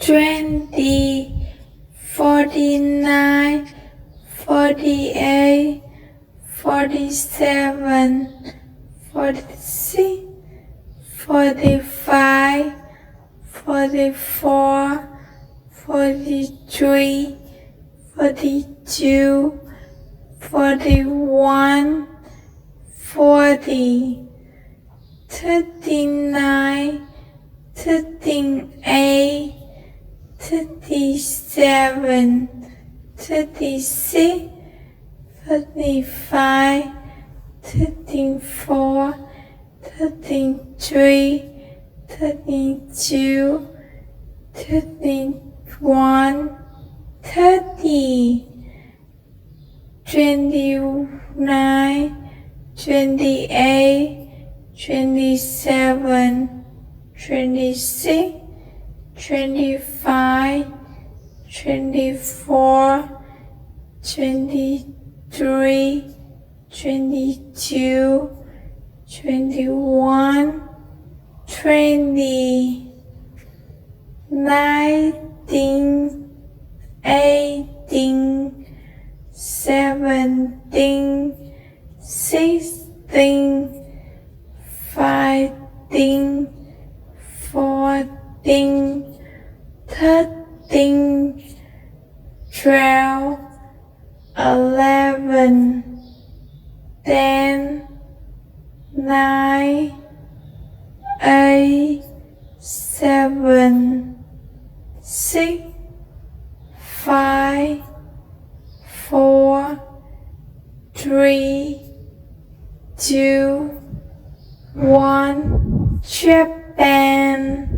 20, 49, 48, 47, 46, 45, 44, 43, 42, 41, 40, 39, 38, 37, 36, 35, 34, 33, 32, 31, 30, 29, 28, 27, 26, 25, 24, 23, 22, 21, 20, 19, 18, 17, 16, 15, 14, 13, 12, 11, 10, 9, 8, 7, 6, 5, 4, 3, 2, 1, Japan.